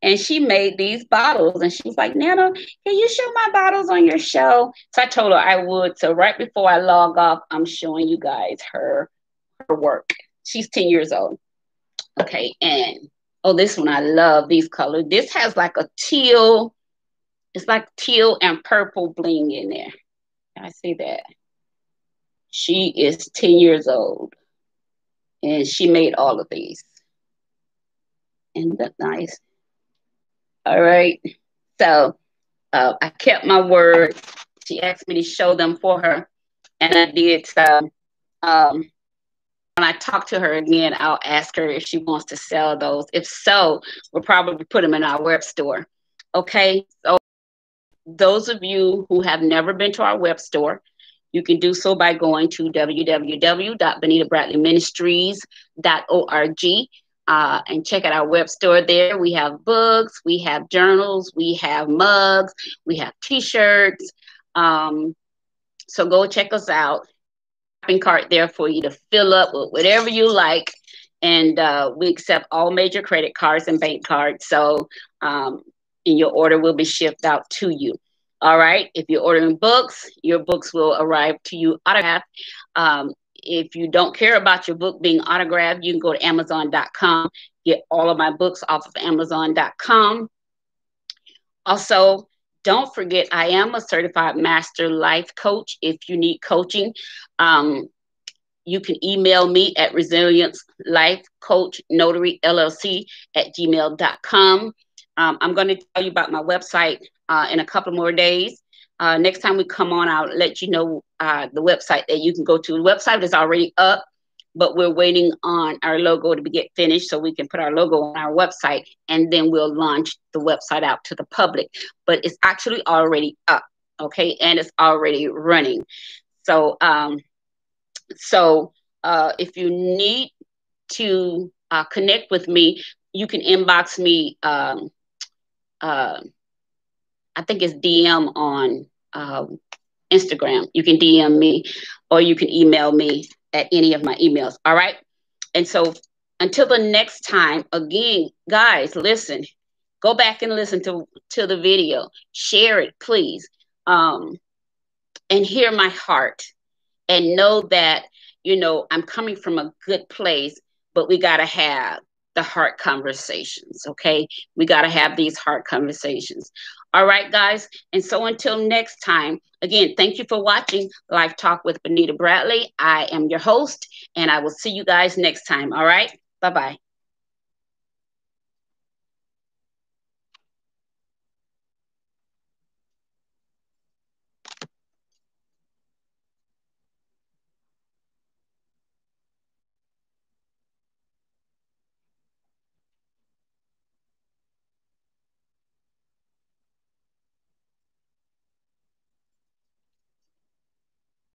and she made these bottles. And she's like, Nana, can you show my bottles on your show? So I told her I would. So right before I log off, I'm showing you guys her work. She's 10 years old. Okay, and oh, this one, I love these colors. This has like a teal, it's like teal and purple bling in there. I see that. She is 10 years old and she made all of these. And that's nice. All right. So I kept my word. She asked me to show them for her. And I did. So when I talk to her again, I'll ask her if she wants to sell those. If so, we'll probably put them in our web store. Okay. So those of you who have never been to our web store, you can do so by going to www.benitaBradleyMinistries.org and check out our web store there. We have books, we have journals, we have mugs, we have t-shirts. So go check us out. Shopping cart there for you to fill up with whatever you like. And we accept all major credit cards and bank cards. So and your order will be shipped out to you. All right. If you're ordering books, your books will arrive to you autographed. If you don't care about your book being autographed, you can go to Amazon.com, get all of my books off of Amazon.com. Also, don't forget, I am a certified master life coach. If you need coaching, you can email me at resiliencelifecoachnotaryllc@gmail.com. I'm going to tell you about my website in a couple more days. Next time we come on, I'll let you know the website that you can go to. The website is already up, but we're waiting on our logo to get finished so we can put our logo on our website, and then we'll launch the website out to the public. But it's actually already up, okay, and it's already running. So, if you need to connect with me, you can inbox me. I think it's DM on Instagram. You can DM me or you can email me at any of my emails. All right. And so until the next time, again, guys, listen, go back and listen to the video. Share it, please. And hear my heart and know that, I'm coming from a good place, but we got to have the heart conversations, okay? We got to have these heart conversations. All right, guys. And so until next time, again, thank you for watching Life Talk with Benita Bradley. I am your host, and I will see you guys next time. All right? Bye-bye.